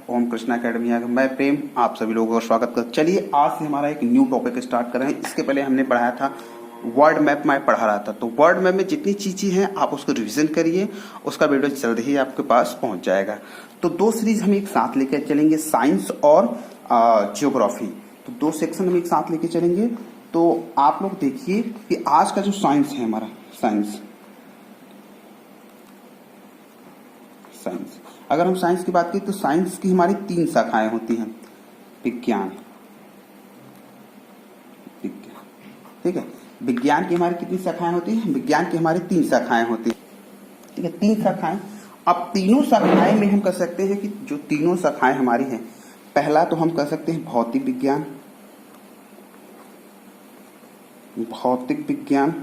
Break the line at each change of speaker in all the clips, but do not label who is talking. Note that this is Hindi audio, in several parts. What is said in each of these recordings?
ओम कृष्णा अकेडमी है। मैं प्रेम आप सभी लोगों का स्वागत कर। चलिए आज से हमारा एक न्यू टॉपिक स्टार्ट कर रहे हैं। इसके पहले हमने पढ़ाया था वर्ड मैप, मैं पढ़ा रहा था। तो वर्ड मैप में जितनी चीजें हैं आप उसको रिवीजन करिए, उसका वीडियो जल्द ही आपके पास पहुंच जाएगा। तो दो सीरीज हम एक साथ लेकर चलेंगे, साइंस और जियोग्राफी। तो दो सेक्शन हम एक साथ लेके चलेंगे। तो आप लोग देखिए कि आज का जो साइंस है हमारा, साइंस अगर हम साइंस की बात करें तो साइंस की हमारी 3 शाखाएं होती हैं। विज्ञान, ठीक है। विज्ञान की हमारी कितनी शाखाएं होती हैं? विज्ञान की हमारी 3 शाखाएं होती हैं, ठीक है। 3 शाखाएं। अब तीनों शाखाएं में हम कह सकते हैं कि जो तीनों शाखाएं हमारी हैं, पहला तो हम कह सकते हैं भौतिक विज्ञान,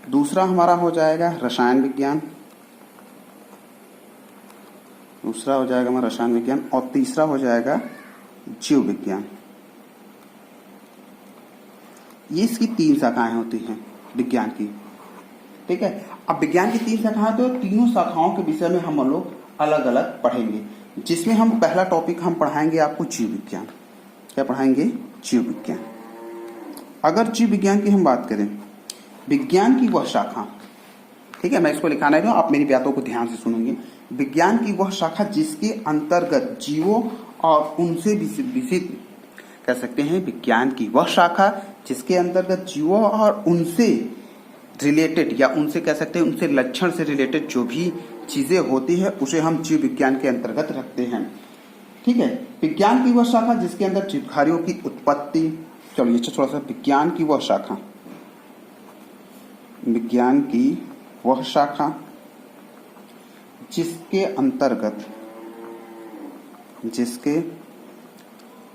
दूसरा हमारा हो जाएगा रसायन विज्ञान, और तीसरा हो जाएगा जीव विज्ञान। ये इसकी 3 शाखाएं होती हैं विज्ञान की, ठीक है। अब विज्ञान की 3 शाखाएं, तो तीनों शाखाओं के विषय में हम लोग अलग अलग पढ़ेंगे, जिसमें हम पहला टॉपिक हम पढ़ाएंगे आपको जीव विज्ञान। क्या पढ़ाएंगे? जीव विज्ञान। अगर जीव विज्ञान की हम बात करें, विज्ञान की वह शाखा, ठीक है, मैं इसको लिखा नहीं दूं, आप मेरी बातों को ध्यान से सुनेंगे। विज्ञान की वह शाखा जिसके अंतर्गत जीवों और उनसे विकसित, कह सकते हैं विज्ञान की वह शाखा जिसके अंतर्गत जीवों और उनसे रिलेटेड, या उनसे कह सकते हैं उनसे लक्षण से रिलेटेड जो भी चीजें होती है उसे हम जीव विज्ञान के अंतर्गत रखते हैं, ठीक है। विज्ञान की वह शाखा जिसके अंदर जीवधारियों की उत्पत्ति, चलिए थोड़ा सा, विज्ञान की वह शाखा जिसके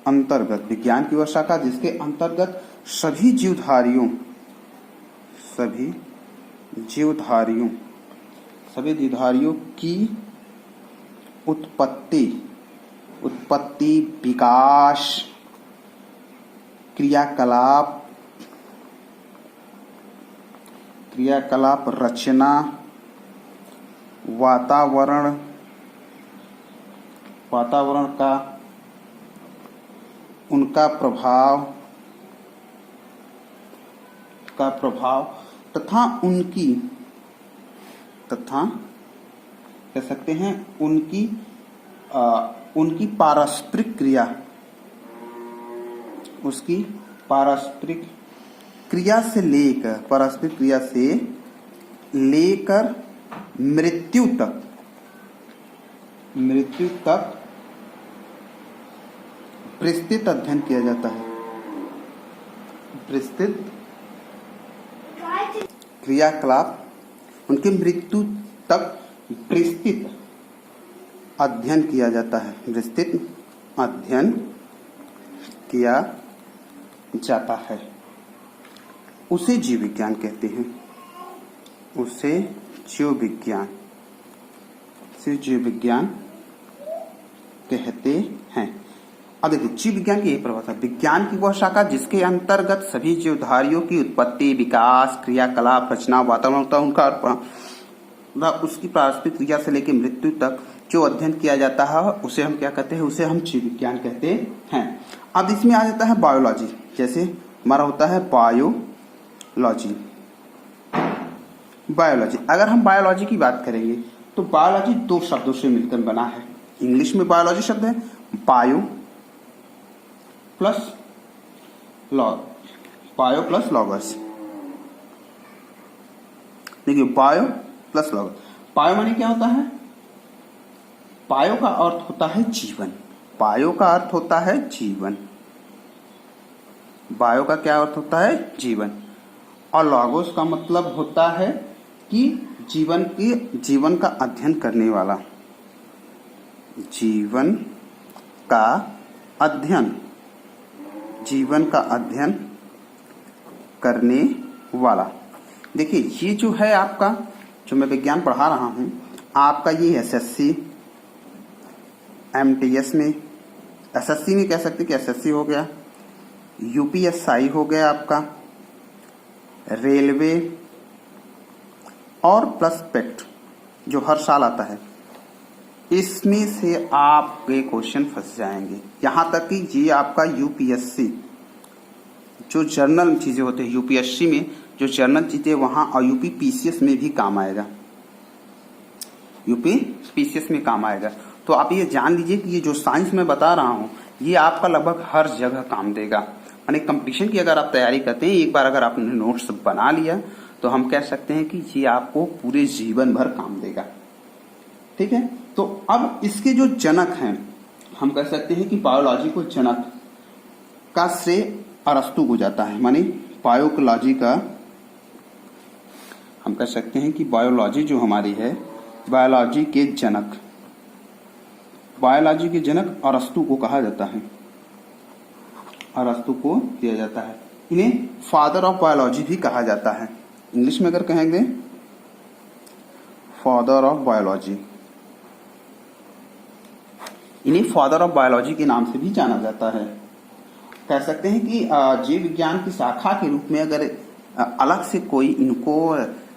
अंतर्गत विज्ञान की वह शाखा जिसके अंतर्गत सभी जीवधारियों की उत्पत्ति, विकास, क्रियाकलाप, रचना, वातावरण का उनका प्रभाव तथा कह सकते हैं उनकी पारस्परिक क्रिया, उसकी पारस्परिक क्रिया से लेकर मृत्यु तक विस्तृत अध्ययन किया जाता है। विस्तृत क्रियाकलाप, उनकी मृत्यु तक विस्तृत अध्ययन किया जाता है, विस्तृत अध्ययन किया जाता है। उसे जीव विज्ञान कहते हैं, उसे जीव विज्ञान कहते हैं। अब देखिए जीव विज्ञान की यही परिभाषा, विज्ञान की वह शाखा जिसके अंतर्गत सभी जीवधारियों की उत्पत्ति, विकास, क्रियाकलाप, रचना, वातावरण का उनका उसकी पारस्परिक क्रिया से लेकर मृत्यु तक जो अध्ययन किया जाता है उसे हम क्या कहते हैं? उसे हम जीव विज्ञान कहते हैं। अब इसमें आ जाता है बायोलॉजी, जैसे हमारा होता है बायोलॉजी। अगर हम बायोलॉजी की बात करेंगे तो बायोलॉजी 2 शब्दों से मिलकर बना है। इंग्लिश में बायोलॉजी शब्द है बायो प्लस लॉगस। देखिए बायो प्लस लॉगस, बायो माने क्या होता है? बायो का अर्थ होता है जीवन। बायो का अर्थ होता है जीवन। बायो का क्या अर्थ होता है? जीवन। और लॉगोस का मतलब होता है कि जीवन का अध्ययन करने वाला, जीवन का अध्ययन करने वाला। देखिए ये जो है आपका, जो मैं विज्ञान पढ़ा रहा हूं, आपका ये एसएससी, एमटीएस में, एसएससी में कह सकते कि एसएससी हो गया, यूपीएसआई हो गया आपका, रेलवे और प्लस पेक्ट जो हर साल आता है, इसमें से आपके क्वेश्चन फंस जाएंगे। यहां तक कि ये आपका यूपीएससी जो जर्नल चीजें होते हैं, यूपीएससी में जो जर्नल चीजें वहां और यूपी पीसीएस में भी काम आएगा, यूपी पीसीएस में काम आएगा। तो आप ये जान लीजिए कि ये जो साइंस मैं बता रहा हूं ये आपका लगभग हर जगह काम देगा। यानी कंपटीशन की अगर आप तैयारी करते हैं, एक बार अगर आपने नोट्स बना लिया तो हम कह सकते हैं कि ये आपको पूरे जीवन भर काम देगा। ठीक है, तो अब इसके जो जनक हैं, हम कह सकते हैं कि बायोलॉजी को जनक का श्रेय अरस्तु को जाता है। माने बायोलॉजी का हम कह सकते हैं कि बायोलॉजी जो हमारी है, बायोलॉजी के जनक, बायोलॉजी के जनक अरस्तु को कहा जाता है, अरस्तु को दिया जाता है। इन्हें फादर ऑफ बायोलॉजी भी कहा जाता है। इंग्लिश में अगर कहेंगे फादर ऑफ बायोलॉजी, इन्हें फादर ऑफ बायोलॉजी के नाम से भी जाना जाता है। कह सकते हैं कि जीव विज्ञान की शाखा के रूप में अगर अलग से कोई इनको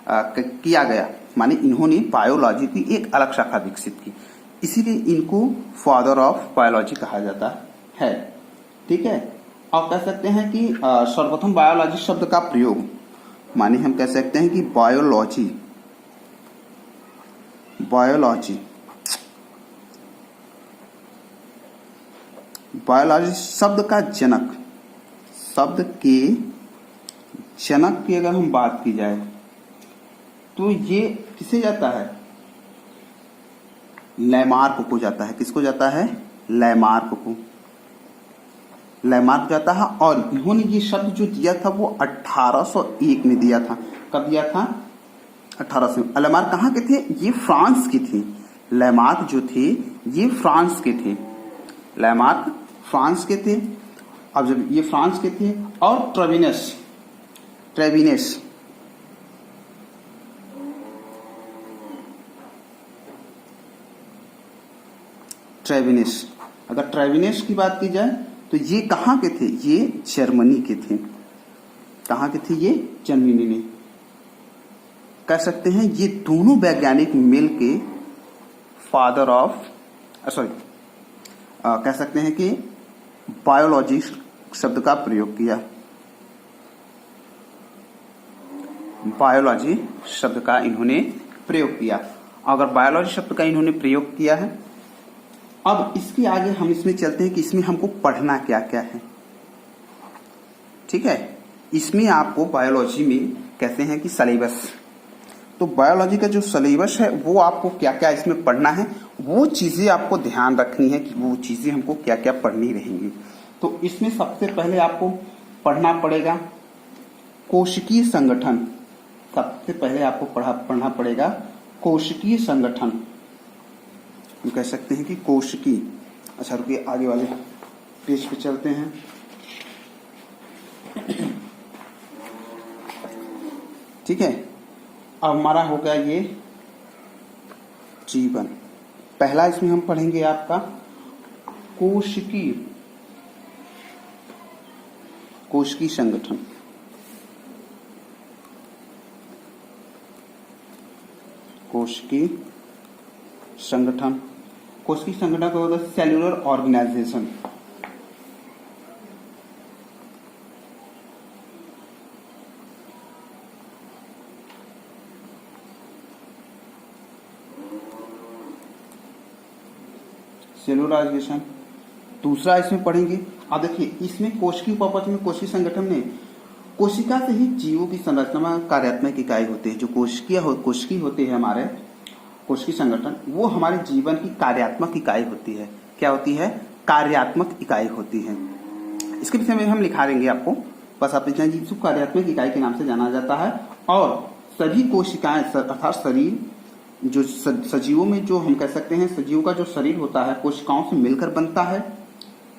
किया गया, माने इन्होंने बायोलॉजी की एक अलग शाखा विकसित की, इसीलिए इनको फादर ऑफ बायोलॉजी कहा जाता है। ठीक है, आप कह सकते हैं कि सर्वप्रथम बायोलॉजी शब्द का प्रयोग, माने हम कह सकते हैं कि बायोलॉजी, बायोलॉजी बायोलॉजी शब्द का जनक, शब्द के जनक की अगर हम बात की जाए तो ये किसे जाता है, लैमार्क को जाता है। किसको जाता है, लैमार्क को, लैमार्क जाता है। और इन्होंने ये शब्द जो दिया था वो 1801 में दिया था। कब दिया था, 1800। लैमार्क कहाँ के थे, ये फ्रांस के थे। लैमार्क जो थे ये फ्रांस के थे, लैमार्क फ्रांस के थे। अब जब ये फ्रांस के थे, और ट्रेविनस, ट्रेविनस ट्रेविनस अगर ट्रेविनस की बात की जाए तो ये कहाँ के थे, ये जर्मनी के थे। कहाँ के थे, ये जर्मनी में। कह सकते हैं ये दोनों वैज्ञानिक मिल के फादर ऑफ कह सकते हैं कि बायोलॉजी शब्द का प्रयोग किया, बायोलॉजी शब्द का इन्होंने प्रयोग किया। अगर बायोलॉजी शब्द का इन्होंने प्रयोग किया है, अब इसके आगे हम इसमें चलते हैं कि इसमें हमको पढ़ना क्या क्या है। ठीक है, इसमें आपको बायोलॉजी में कहते हैं कि सिलेबस, तो बायोलॉजी का जो सिलेबस है वो आपको क्या क्या इसमें पढ़ना है, वो चीजें आपको ध्यान रखनी है कि वो चीजें हमको क्या क्या पढ़नी रहेंगी। तो इसमें सबसे पहले आपको पढ़ना पड़ेगा कोशिकीय संगठन। सबसे पहले आपको पढ़ना पड़ेगा कोशिकीय संगठन। हम कह सकते हैं कि कोशिकी, अच्छा रुकिए आगे वाले पेज पे चलते हैं। ठीक है, अब हमारा हो गया ये जीवन। पहला इसमें हम पढ़ेंगे आपका कोशिकीय, कोशिकीय संगठन। कोशिकीय संगठन, कोशिकीय संगठन का होता है सेल्यूलर ऑर्गेनाइजेशन। सेल्यूलर ऑर्गेनाइजेशन दूसरा इसमें पढ़ेंगे। अब देखिए इसमें कोशिकीय उपापचय में कोशिकीय संगठन में कोशिका से ही जीवों की संरचना कार्यात्मक इकाई होती है। जो कोशिकीय होते हैं हमारे कोशिकीय संगठन, वो हमारे जीवन की कार्यात्मक इकाई होती है। क्या होती है, कार्यात्मक इकाई होती है। इसके विषय में हम लिखा देंगे आपको, बस आप जानिए जिसको कार्यात्मक इकाई के नाम से जाना जाता है। और सभी कोशिकाएं अर्थात शरीर, जो सजीवों में जो हम कह सकते हैं सजीव का जो शरीर होता है कोशिकाओं से मिलकर बनता है।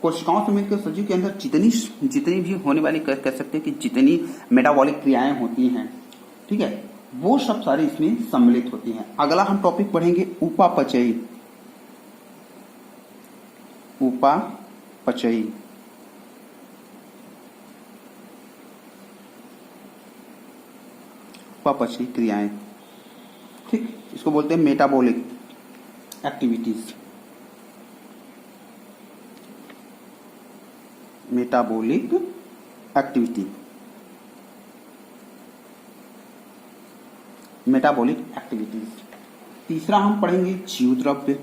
कोशिकाओं से मिलकर सजीव के अंदर जितनी भी होने वाली कह सकते हैं कि जितनी मेटाबॉलिक क्रियाएं होती हैं, ठीक है, वो सब सारी इसमें सम्मिलित होती हैं। अगला हम टॉपिक पढ़ेंगे उपापचयी। उपापचयी उपापचयी क्रियाएं, ठीक, इसको बोलते हैं metabolic activities, metabolic activity, metabolic activities. तीसरा हम पढ़ेंगे जीवद्रव्य,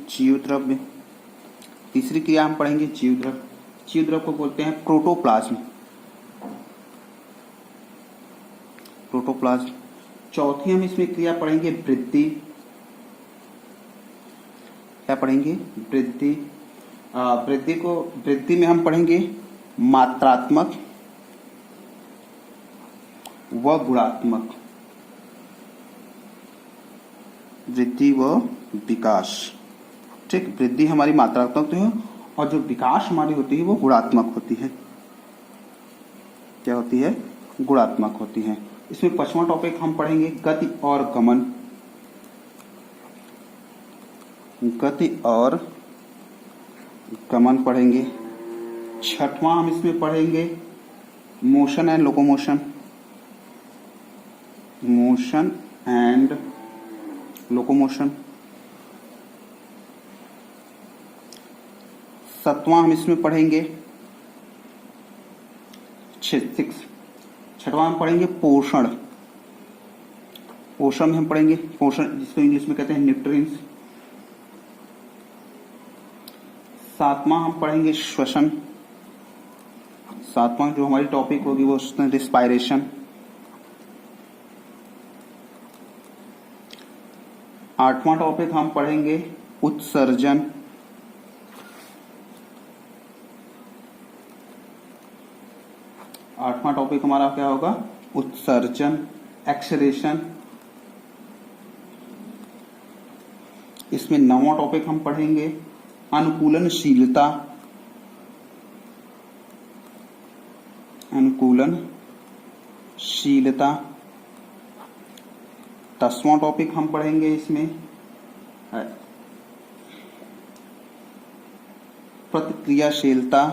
जीवद्रव्य। तीसरी क्रिया हम पढ़ेंगे जीवद्रव्य। जीवद्रव्य को बोलते हैं प्रोटोप्लाज्म, प्रोटोप्लाज्म। चौथी हम इसमें क्रिया पढ़ेंगे वृद्धि, क्या पढ़ेंगे? वृद्धि। वृद्धि में हम पढ़ेंगे मात्रात्मक व गुणात्मक, वृद्धि व विकास। ठीक, वृद्धि हमारी मात्रात्मक है और जो विकास हमारी होती है वो गुणात्मक होती है। क्या होती है? गुणात्मक होती है। इसमें 5वां टॉपिक हम पढ़ेंगे गति और गमन, गति और गमन पढ़ेंगे। 6वां हम इसमें पढ़ेंगे motion and locomotion, motion and locomotion. 7वां हम इसमें पढ़ेंगे 6वां हम पढ़ेंगे पोषण, पोषण में हम पढ़ेंगे पोषण, जिसको इंग्लिश में कहते हैं न्यूट्रिएंट्स। 7वां हम पढ़ेंगे श्वसन, 7वां जो हमारी टॉपिक होगी वो रिस्पायरेशन। 8वां टॉपिक हम पढ़ेंगे उत्सर्जन, 8वां टॉपिक हमारा क्या होगा? उत्सर्जन, एक्सलेशन। इसमें 9वां टॉपिक हम पढ़ेंगे अनुकूलनशीलता, अनुकूलनशीलता। 10वां टॉपिक हम पढ़ेंगे इसमें प्रतिक्रियाशीलता,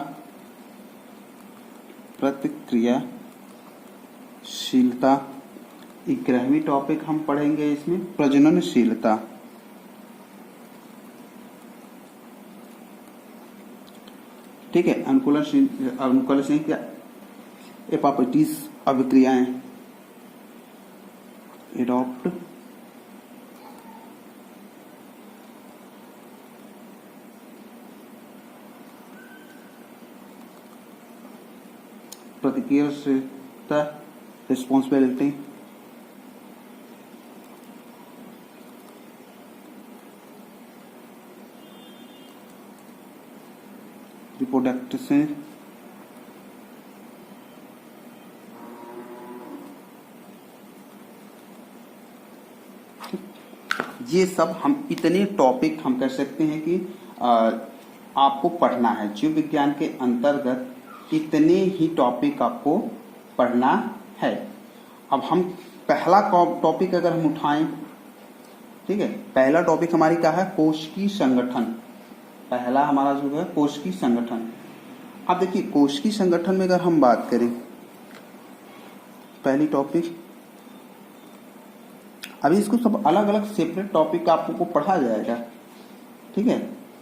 प्रतिक्रियाशीलता। 11वीं टॉपिक हम पढ़ेंगे इसमें प्रजननशीलता। ठीक है, अनुकूलनशील एपोप्टोसिस अभिक्रियाएं, एडॉप्ट प्रतिक्रियाशीलता, रिस्पॉन्सिबिलिटी। रिप्रोडक्शन, ये सब हम इतने टॉपिक हम कह सकते हैं कि आपको पढ़ना है। जीव विज्ञान के अंतर्गत इतने ही टॉपिक आपको पढ़ना है। अब हम पहला टॉपिक अगर हम उठाएं, ठीक है, पहला टॉपिक हमारी क्या है? कोशिकीय संगठन। पहला हमारा जो है कोशिकीय संगठन। अब देखिए कोशिकीय संगठन में अगर हम बात करें, पहली टॉपिक, अभी इसको सब अलग अलग सेपरेट टॉपिक आपको पढ़ा जाएगा। ठीक है,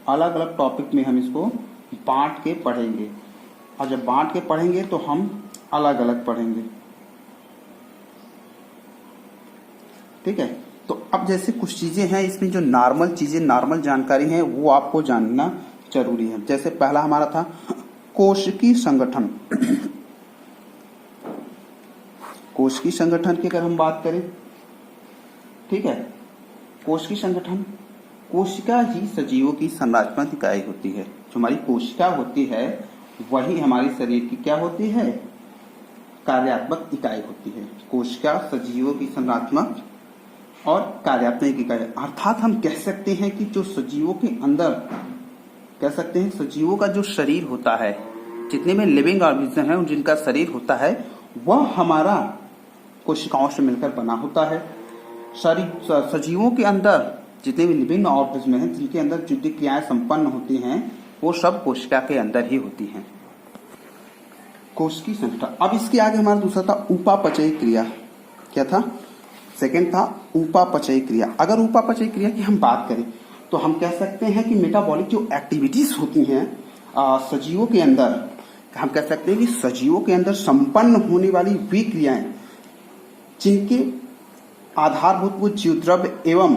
अलग अलग टॉपिक में हम इसको बांट के पढ़ेंगे, और जब बांट के पढ़ेंगे तो हम अलग अलग पढ़ेंगे। ठीक है, तो अब जैसे कुछ चीजें हैं इसमें जो नॉर्मल चीजें, नॉर्मल जानकारी है वो आपको जानना जरूरी है। जैसे पहला हमारा था कोशिकीय संगठन। कोशिकीय संगठन की अगर हम बात करें, ठीक है, कोशिकीय संगठन, कोशिका ही सजीवों की संरचनात्मक इकाई होती है। जो हमारी कोशिका होती है वही हमारे शरीर की क्या होती है? कार्यात्मक इकाई होती है। कोशिका सजीवों की संरचनात्मक और कार्यात्मक इकाई, अर्थात हम कह सकते हैं कि जो सजीवों के अंदर, कह सकते हैं सजीवों का जो शरीर होता है, जितने में लिविंग ऑर्गेनिज्म है जिनका शरीर होता है वह हमारा कोशिकाओं से मिलकर बना होता है। सजीवों के अंदर जितने भी लिविंग ऑर्गेनिज्म हैं जिनके अंदर जितनी क्रियाएं संपन्न होती हैं वो सब कोशिका के अंदर ही होती हैं। कोशिकीय संगठन। अब इसके आगे हमारा दूसरा था उपापचयी क्रिया। क्या था? सेकंड था उपापचयी क्रिया। अगर उपापचयी क्रिया की हम बात करें तो हम कह सकते हैं कि मेटाबॉलिक जो एक्टिविटीज होती हैं सजीवों के अंदर, हम कह सकते हैं कि सजीवों के अंदर संपन्न होने वाली वे क्रियाएं जिनके आधारभूत वो जीवद्रव्य एवं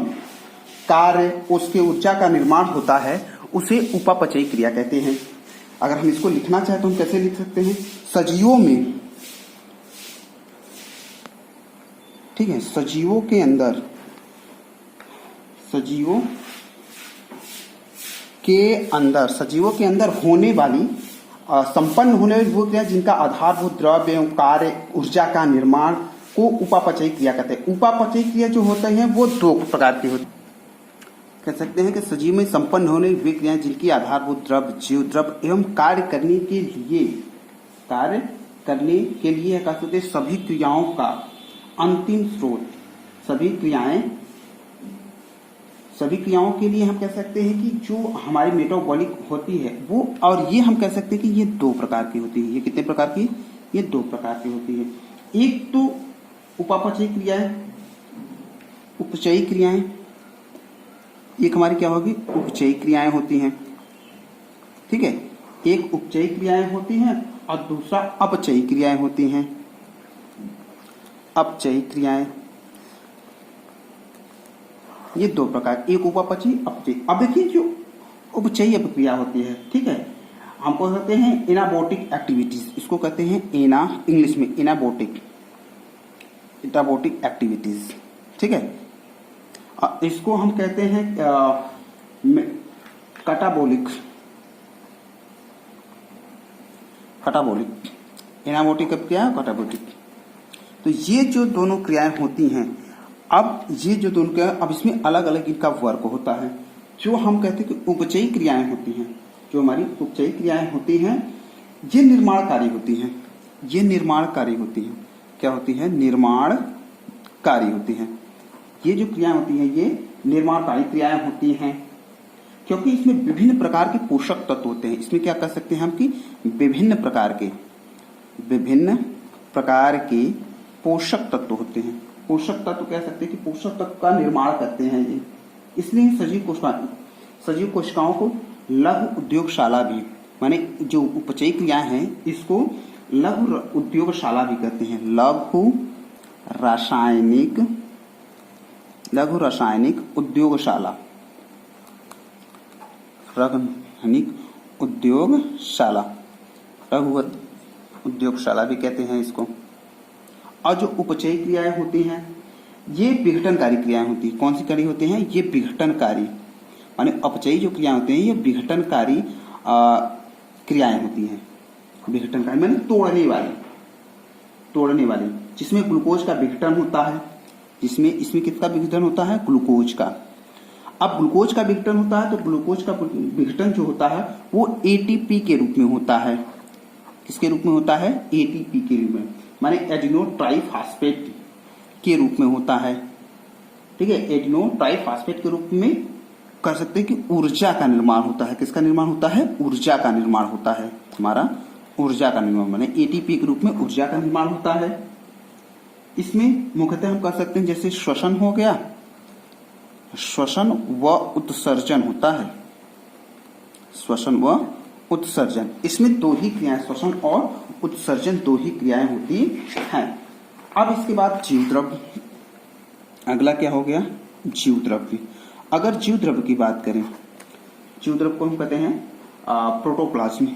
कार्य उसके ऊर्जा का निर्माण होता है उसे उपापचयी क्रिया कहते हैं। अगर हम इसको लिखना चाहें तो हम कैसे लिख सकते हैं, सजीवों में, ठीक है, सजीवों के अंदर, सजीवों के अंदर होने वाली संपन्न होने वाली वो क्रिया जिनका आधारभूत द्रव्य एवं कार्य ऊर्जा का निर्माण को उपापचयी क्रिया कहते हैं। उपापचयी क्रिया जो होती है वो दो प्रकार की होती है। कह सकते हैं कि सजीव में संपन्न होने वे क्रियाएं जिनकी आधारभूत द्रव्य जीव द्रव्य एवं कार्य करने के लिए कह सकते हैं सभी क्रियाओं का अंतिम स्रोत, सभी क्रियाओं के लिए हम कह सकते हैं कि जो हमारी मेटाबॉलिक होती है वो, और ये हम कह सकते हैं कि ये दो प्रकार की होती है। ये कितने प्रकार की, ये दो प्रकार की होती है। एक तो उपापचयी क्रियाएं, उपचयी क्रियाएं, एक हमारी क्या होगी, उपचयी क्रियाएं होती हैं, ठीक है। एक उपचयी क्रियाएं होती हैं और दूसरा अपचयी क्रियाएं होती हैं। अपचयी क्रियाएं, ये दो प्रकार, एक उपापचयी, अपचयी। अब देखिए जो उपचयी अपक्रिया होती है, ठीक है, हमको कहते हैं एनाबोटिक एक्टिविटीज, इसको कहते हैं इंग्लिश में एनाबोटिक एक्टिविटीज, ठीक है। इसको हम कहते हैं कैटाबोलिक, एनाबोटिक क्रिया, कैटाबोलिक। तो ये जो दोनों क्रियाएं होती हैं, अब ये जो दोनों क्रियाएं, अब इसमें अलग अलग इनका वर्ग होता है। जो हम कहते हैं कि उपचयी क्रियाएं होती हैं, जो हमारी उपचयी क्रियाएं होती हैं, ये निर्माणकारी होती हैं, ये निर्माणकारी होती हैं। क्या होती है, निर्माणकारी होती हैं। ये जो क्रियाएं होती हैं ये निर्माणकारी क्रियाएं होती हैं, क्योंकि इसमें विभिन्न प्रकार के पोषक तत्व होते हैं। इसमें क्या कर सकते हैं हम कि विभिन्न प्रकार के पोषक तत्व होते हैं। पोषक तत्व कह सकते हैं कि पोषक तत्व का निर्माण करते हैं ये, इसलिए सजीव कोशिकाओं को लघु उद्योगशाला भी, माने जो उपचयी क्रियाएं हैं इसको लघु उद्योगशाला भी कहते हैं। लघु रासायनिक उद्योगशाला, लघु उद्योगशाला भी कहते हैं इसको। और जो उपचयी क्रियाएं होती हैं ये विघटनकारी क्रियाएं होती हैं। कौन सी क्रिया होती हैं, ये विघटनकारी, माने अपचयी जो क्रियाएं होती हैं ये विघटनकारी क्रियाएं होती हैं। विघटनकारी माने तोड़ने वाली, जिसमें ग्लूकोज का विघटन होता है, इसमें किसका विघटन होता है, ग्लूकोज का। अब ग्लूकोज का विघटन होता है तो ग्लूकोज का विघटन जो होता है वो एटीपी के रूप में होता है। किसके रूप में होता है, एटीपी के रूप में, माने एडिनो ट्राइफॉस्फेट के रूप में होता है, ठीक है। एडिनो ट्राइफॉस्फेट के रूप में कर सकते हैं कि ऊर्जा का निर्माण होता है। किसका निर्माण होता है, ऊर्जा का निर्माण होता है, हमारा ऊर्जा का निर्माण, माने एटीपी के रूप में ऊर्जा का निर्माण होता है। इसमें मुख्यतः हम कह सकते हैं जैसे श्वसन हो गया, श्वसन व उत्सर्जन होता है, श्वसन व उत्सर्जन, इसमें दो ही क्रियाएं, श्वसन और उत्सर्जन दो ही क्रियाएं होती हैं। अब इसके बाद जीव द्रव्य, अगला क्या हो गया, जीव द्रव्य। अगर जीव द्रव्य की बात करें, जीव द्रव्य को हम कहते हैं प्रोटोप्लाज्म,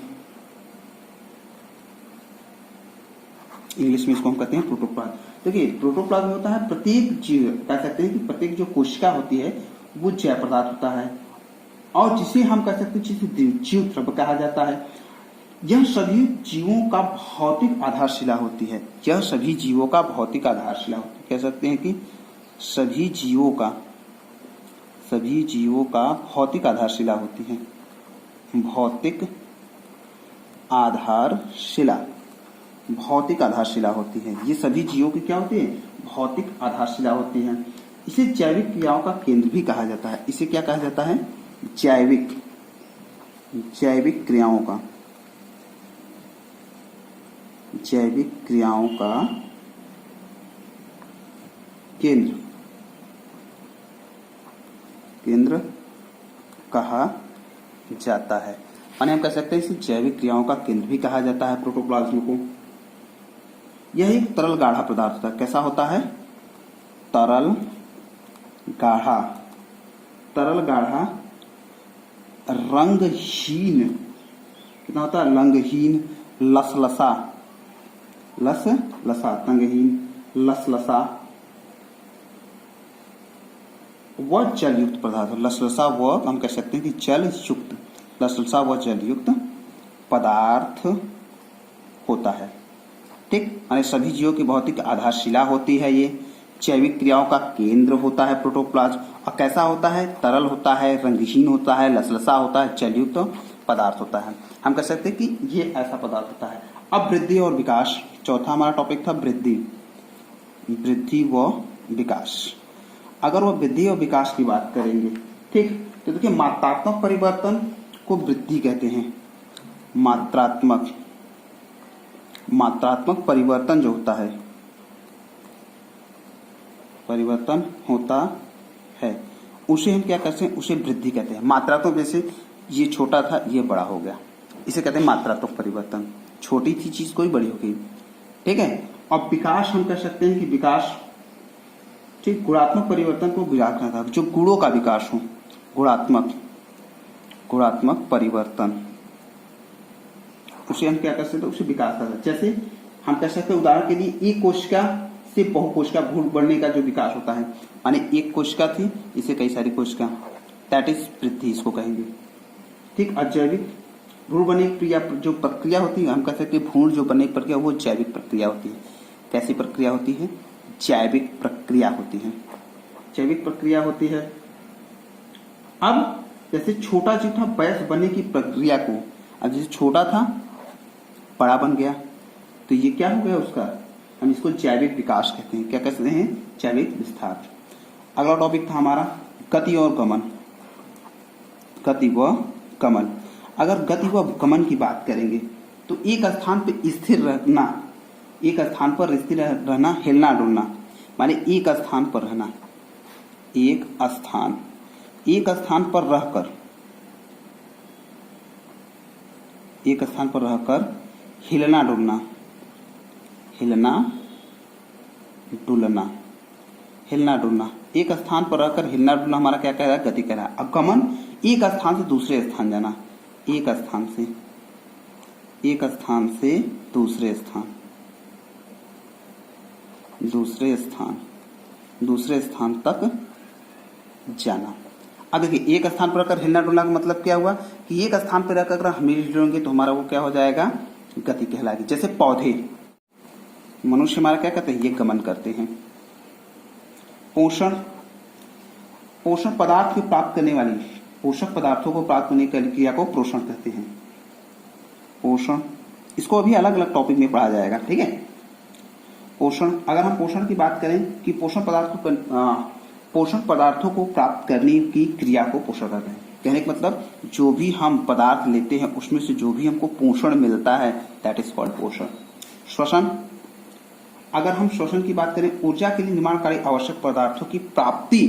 इंग्लिश में इसको हम कहते हैं प्रोटोप्लाज्म। देखिए प्रोटोप्लाज्म होता है प्रत्येक जीव, कह सकते हैं कि प्रत्येक जो कोशिका होती है वो जैव पदार्थ होता है, और जिसे हम कह सकते हैं जिसे जीव द्रव्य कहा जाता है। यह सभी जीवों का भौतिक आधारशिला होती है, यह सभी जीवों का भौतिक आधारशिला होती है। कह सकते हैं कि सभी जीवों का भौतिक आधारशिला होती है, भौतिक आधारशिला होती है। ये सभी जीवों की क्या होती है, भौतिक आधारशिला होती है। इसे जैविक क्रियाओं का केंद्र भी कहा जाता है। इसे क्या कहा जाता है, जैविक क्रियाओं का केंद्र। केंद्र कहा जाता है। माने हम कह सकते हैं इसे जैविक क्रियाओं का केंद्र भी कहा जाता है प्रोटोप्लाज्म को। यह एक तरल गाढ़ा पदार्थ होता है। कैसा होता है? तरल गाढ़ा, तरल गाढ़ा, रंगहीन, कितना होता है? रंगहीन, लसलसा, लसलसा, रंगहीन, लसलसा व जलयुक्त पदार्थ। लसलसा व हम कह सकते हैं कि जल युक्त, लसलसा व जलयुक्त पदार्थ होता है। ठीक, यानी सभी जीवों की भौतिक आधारशिला होती है। ये जैविक क्रियाओं का केंद्र होता है प्रोटोप्लाज्म। और कैसा होता है? तरल होता है, रंगहीन होता है, लसलसा होता है, जलयुक्त पदार्थ होता है। हम कह सकते हैं कि ये ऐसा पदार्थ होता है। अब वृद्धि और विकास, चौथा हमारा टॉपिक था वृद्धि, वृद्धि व विकास। अगर वो वृद्धि और विकास की बात करेंगे, ठीक, तो देखिए मात्रात्मक परिवर्तन को वृद्धि कहते हैं। मात्रात्मक, मात्रात्मक परिवर्तन जो होता है, परिवर्तन होता है, उसे हम क्या कहते हैं? उसे वृद्धि कहते हैं। मात्रात्मक, जैसे ये छोटा था ये बड़ा हो गया, इसे कहते हैं मात्रात्मक परिवर्तन। छोटी थी चीज कोई बड़ी हो गई, ठीक है। अब विकास हम कह सकते हैं कि विकास, ठीक, गुणात्मक परिवर्तन को विकास था, जो गुणों का विकास हो, गुणात्मक, गुणात्मक परिवर्तन, उसे हम क्या कर सकते हैं? उसे विकास था। जैसे हम कह सकते हैं उदाहरण के लिए एक कोशिका से बहुकोशिका भ्रूण बढ़ने का जो विकास होता है, माने एक कोशिका थी इसे कई सारी कोशिका, दैट इज वृद्धि इसको कहेंगे। ठीक, अजैविक भ्रूण बनने की क्रिया जो प्रक्रिया होती है, हम कह सकते हैं भ्रूण जो बनने की प्रक्रिया वो जैविक प्रक्रिया होती है। कैसी प्रक्रिया होती है? जैविक प्रक्रिया होती है, जैविक प्रक्रिया होती है। अब जैसे छोटा जो था वयस्क बनने की प्रक्रिया को, अब जैसे छोटा था बड़ा बन गया, तो ये क्या हो गया उसका? हम इसको जैविक विकास कहते हैं। क्या कहते हैं? जैविक विस्तार। अगला टॉपिक था हमारा गति और गमन, गति व गमन। अगर गति व गमन की बात करेंगे तो एक स्थान पर स्थिर रहना, एक स्थान पर स्थिर रहना, हिलना डुलना, माने एक स्थान पर रहना, एक स्थान, एक स्थान पर रहकर, एक स्थान पर रहकर हिलना डुलना, हिलना डुलना, हिलना डुलना, एक स्थान पर रहकर हिलना डुलना हमारा क्या कह रहा है? गति कह रहा है। अब गमन, एक स्थान से दूसरे स्थान जाना, एक स्थान से, एक स्थान से दूसरे स्थान, दूसरे स्थान, दूसरे स्थान तक जाना। अब देखिए एक स्थान पर रहकर हिलना डुलना का मतलब क्या हुआ कि एक स्थान पर रहकर अगर हम हिल डुलेंगे तो हमारा वो क्या हो जाएगा? गति कहलाएगी। जैसे पौधे, मनुष्य हमारा क्या करते हैं? ये गमन करते हैं। पोषण, पोषण पदार्थ को प्राप्त करने वाली, पोषक पदार्थों को प्राप्त करने की क्रिया को पोषण कहते हैं। पोषण, इसको अभी अलग अलग टॉपिक में पढ़ा जाएगा, ठीक है। पोषण, अगर हम पोषण की बात करें कि पोषण पदार्थों को प्राप्त करने की क्रिया को पोषण कहते हैं। कहने का मतलब जो भी हम पदार्थ लेते हैं उसमें से जो भी हमको पोषण मिलता है दैट इज कॉल्ड पोषण। श्वसन, अगर हम श्वसन की बात करें, ऊर्जा के लिए निर्माणकारी आवश्यक पदार्थों की प्राप्ति,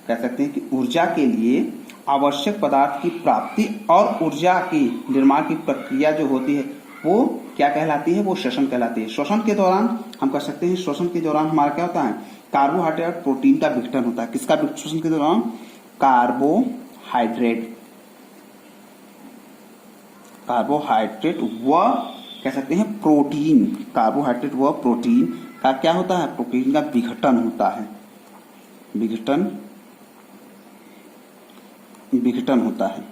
कह सकते हैं कि ऊर्जा के लिए आवश्यक पदार्थ की प्राप्ति और ऊर्जा की निर्माण की प्रक्रिया जो होती है वो क्या कहलाती है? वो श्वसन कहलाती है। श्वसन के दौरान हम कह सकते हैं, श्वसन के दौरान हमारा क्या होता है? कार्बोहाइड्रेट प्रोटीन का विघटन होता है। किसका श्वसन के दौरान? कार्बोहाइड्रेट, कार्बोहाइड्रेट व कह सकते हैं प्रोटीन, कार्बोहाइड्रेट व प्रोटीन का क्या होता है? प्रोटीन का विघटन होता है, विघटन, विघटन होता है।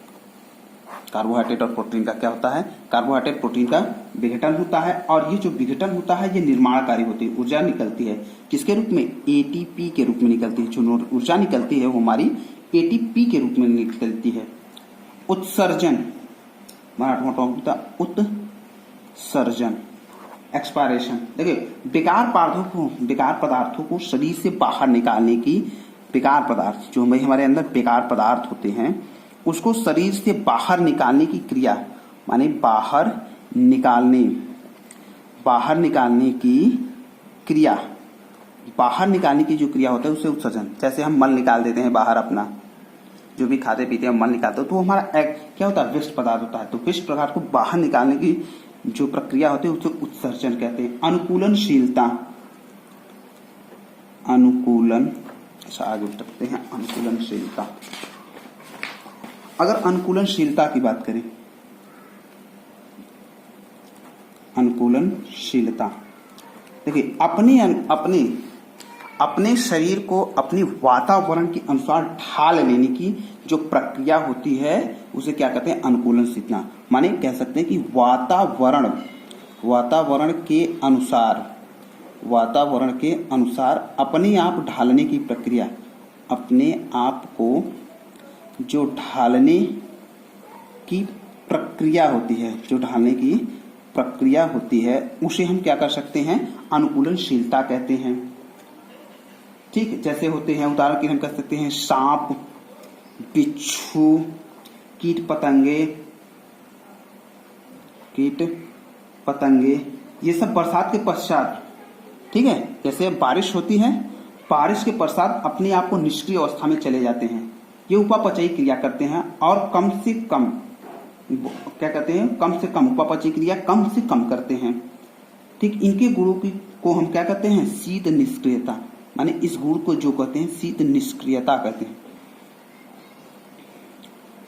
कार्बोहाइड्रेट और प्रोटीन का क्या होता है? कार्बोहाइड्रेट प्रोटीन का विघटन होता है। और ये जो विघटन होता है ये निर्माणकारी होती है, ऊर्जा निकलती है। किसके रूप में? एटीपी के रूप में निकलती है। जो ऊर्जा निकलती है वो हमारी एटीपी के रूप में निकलती है। उत्सर्जन, मराठवाड़ा टॉपिक था उत्सर्जन, एक्सपायरेशन। देखिए बेकार पदार्थों को शरीर से बाहर निकालने की, बेकार पदार्थ जो हमारे अंदर बेकार पदार्थ होते हैं उसको शरीर से बाहर निकालने की क्रिया, माने बाहर निकालने की क्रिया, बाहर निकालने की जो क्रिया होता है उसे उत्सर्जन। जैसे हम मल निकाल देते हैं बाहर अपना, जो भी खाते पीते हैं मल निकालते हैं, तो हमारा क्या होता है, वेस्ट पदार्थ होता है। तो वेस्ट पदार्थ को बाहर निकालने की जो प्रक्रिया होती है उसे उत्सर्जन कहते हैं। अनुकूलनशीलता, आगे बढ़ते हैं, अनुकूलनशीलता। अगर अनुकूलनशीलता की बात करें, अनुकूलनशीलता देखिए, अपने शरीर को अपनी वातावरण के अनुसार ढाल लेने की जो प्रक्रिया होती है उसे क्या कहते हैं, अनुकूलनशीलता। माने कह सकते हैं कि वातावरण के अनुसार अपने आप ढालने की प्रक्रिया, अपने आप को जो ढालने की प्रक्रिया होती है, उसे हम क्या कर सकते हैं, अनुकूलनशीलता कहते हैं। ठीक, जैसे होते हैं, उदाहरण के हम कह सकते हैं सांप, बिच्छू, कीट पतंगे, ये सब बरसात के पश्चात, ठीक है, जैसे बारिश होती है, बारिश के पश्चात अपने आप को निष्क्रिय अवस्था में चले जाते हैं। ये उपापचयी क्रिया करते हैं और कम से कम उपापचयी क्रिया कम से कम करते हैं। ठीक, इनके गुणों को हम क्या कहते हैं, शीत निष्क्रियता। माने इस गुण को जो कहते हैं शीत निष्क्रियता कहते हैं।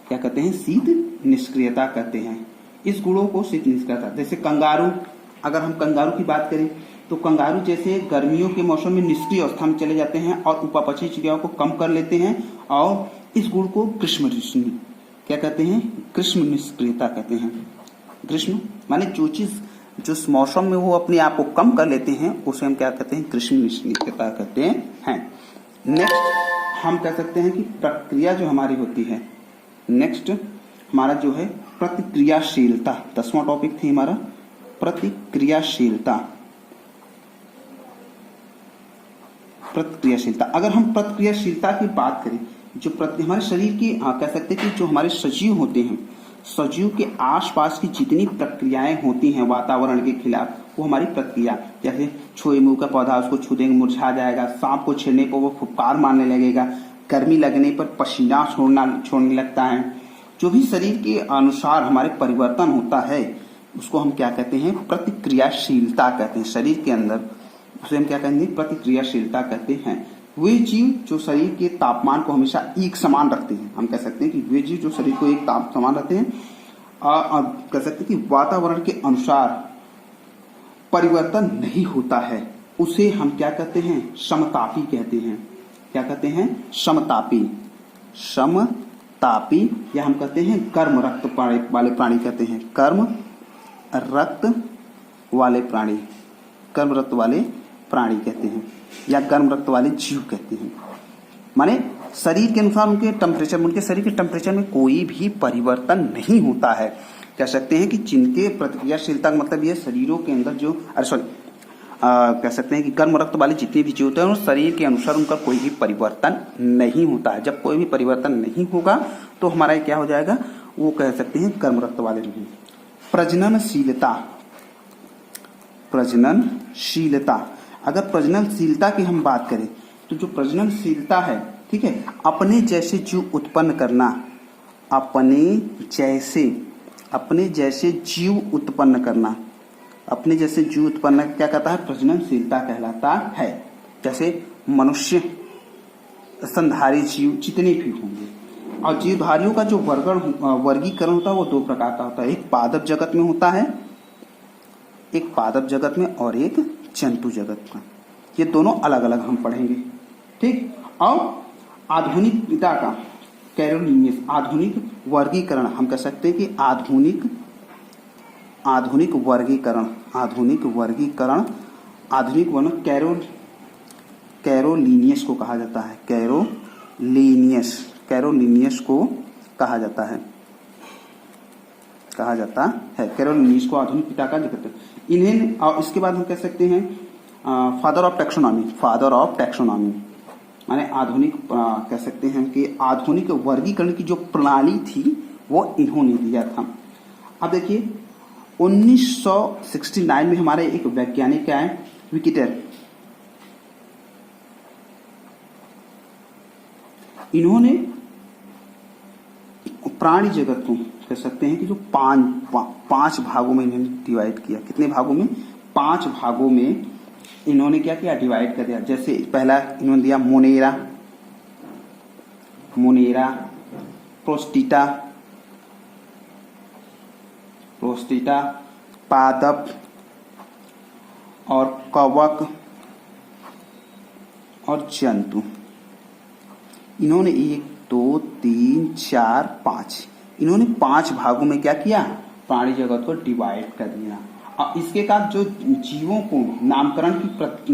क्या कहते हैं, शीत निष्क्रियता कहते हैं। इस गुणों को शीत निष्क्रियता। जैसे कंगारू, अगर हम कंगारू की बात करें तो कंगारू जैसे गर्मियों के मौसम में निष्क्रिय अवस्था में चले जाते हैं और उपापचयी क्रियाओं को कम कर लेते हैं, और इस गुण को ग्रीष्म क्या कहते हैं, ग्रीष्म निष्क्रियता कहते हैं। ग्रीष्म माने जो चीज जिस मौसम में वो अपने आप को कम कर लेते हैं उसे हम क्या कहते हैं, ग्रीष्म निष्क्रियता कहते हैं। नेक्स्ट हम कह सकते हैं कि प्रक्रिया जो हमारी होती है, नेक्स्ट हमारा जो है प्रतिक्रियाशीलता। 10वां टॉपिक थी हमारा प्रतिक्रियाशीलता। अगर हम प्रतिक्रियाशीलता की बात करें, जो हमारे शरीर की कह सकते हैं कि जो हमारे सजीव होते हैं, सजीव के आसपास की जितनी प्रक्रियाएं होती हैं वातावरण के खिलाफ, वो हमारी प्रक्रिया, जैसे छोए मुंह का पौधा, उसको छू देंगे मुरझा जाएगा, सांप को छेड़ने पर वो फुफकार मारने लगेगा, गर्मी लगने पर पसीना छोड़ने लगता है। जो भी शरीर के अनुसार हमारे परिवर्तन होता है उसको हम क्या कहते हैं, प्रतिक्रियाशीलता कहते हैं। शरीर के अंदर उसे हम क्या कहेंगे, प्रतिक्रियाशीलता कहते हैं। वे जीव जो शरीर के तापमान को हमेशा एक समान रखते हैं, हम कह सकते हैं कि वे जीव जो शरीर को एक समान रखते हैं, और कह सकते हैं कि वातावरण के अनुसार परिवर्तन नहीं होता है, उसे हम क्या कहते हैं, समतापी कहते हैं। क्या कहते हैं, समतापी, या हम कहते हैं गर्म रक्त वाले प्राणी कहते हैं, गर्म रक्त वाले प्राणी कहते हैं, या गर्म रक्त वाले जीव कहते हैं। माने शरीर के अनुसार उनके शरीर के टेम्परेचर में कोई भी परिवर्तन नहीं होता है। कह सकते हैं कि जिनके प्रतिक्रियाशीलता का मतलब ये शरीरों के अंदर जो कह सकते हैं कि गर्म रक्त वाले जितने भी जीव होते हैं शरीर के अनुसार उनका कोई भी परिवर्तन नहीं होता है। जब कोई भी परिवर्तन नहीं होगा तो हमारा क्या हो जाएगा, वो कह सकते हैं गर्म रक्त वाले नहीं। प्रजननशीलता, अगर प्रजननशीलता की हम बात करें तो जो प्रजननशीलता है, ठीक है, अपने जैसे जीव उत्पन्न करना, अपने जैसे जीव उत्पन्न क्या कहता है, प्रजननशीलता कहलाता है। जैसे मनुष्य, स्तनधारी जीव जितने भी होंगे, और जीवधारियों का जो वर्गीकरण होता है वो 2 प्रकार का होता है। एक पादप जगत में होता है, एक पादप जगत में और एक जंतु जगत में। ये दोनों अलग अलग हम पढ़ेंगे, ठीक। और आधुनिक पिता का कैरोलिनियस, आधुनिक वर्गीकरण, हम कह सकते हैं कि आधुनिक वर्गीकरण कैरोलिनियस को कहा जाता है। कैरोलिनियस को कहा जाता है। कैरोलिनियस को आधुनिक पिता का जिक्र। इन्हें, और इसके बाद हम कह सकते हैं फादर ऑफ टैक्सोनॉमी, माने आधुनिक कह सकते हैं कि आधुनिक वर्गीकरण की जो प्रणाली थी वो इन्होंने दिया था। अब देखिए 1969 में हमारे एक वैज्ञानिक क्या है, विकेटर, इन्होंने प्राणी जगत को कह सकते हैं कि जो पांच भागों में इन्होंने डिवाइड किया। कितने भागों में? 5 भागों में इन्होंने क्या किया? डिवाइड कर दिया। जैसे पहला इन्होंने दिया मोनेरा, प्रोस्टिटा, पादप और कवक और जंतु। इन्होंने 1 2 3 4 5 इन्होंने 5 भागों में क्या किया? प्राणी जगत को डिवाइड कर दिया। और इसके बाद जो जीवों को नामकरण की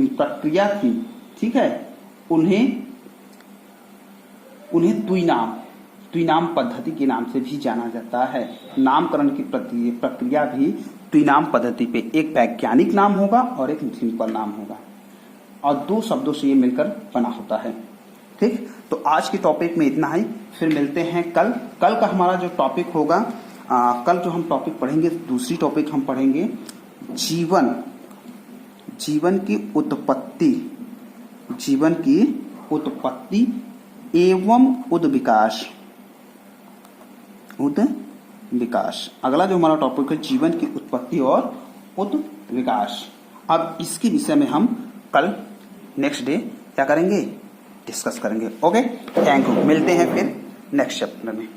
प्रक्रिया थी, ठीक है, उन्हें द्विनाम पद्धति के नाम से भी जाना जाता है। नामकरण की प्रक्रिया भी द्विनाम पद्धति पे, एक वैज्ञानिक नाम होगा और एक सिंपल नाम होगा, और 2 शब्दों से ये मिलकर बना होता है। ठीक, तो आज के टॉपिक में इतना ही। फिर मिलते हैं कल का हमारा जो टॉपिक होगा, कल जो हम टॉपिक पढ़ेंगे, दूसरी टॉपिक हम पढ़ेंगे जीवन की उत्पत्ति एवं उद्विकास। अगला जो हमारा टॉपिक है जीवन की उत्पत्ति और उद्विकास। अब इसके विषय में हम कल नेक्स्ट डे क्या करेंगे? डिस्कस करेंगे। Okay, thank you. मिलते हैं फिर नेक्स्ट चैप्टर में।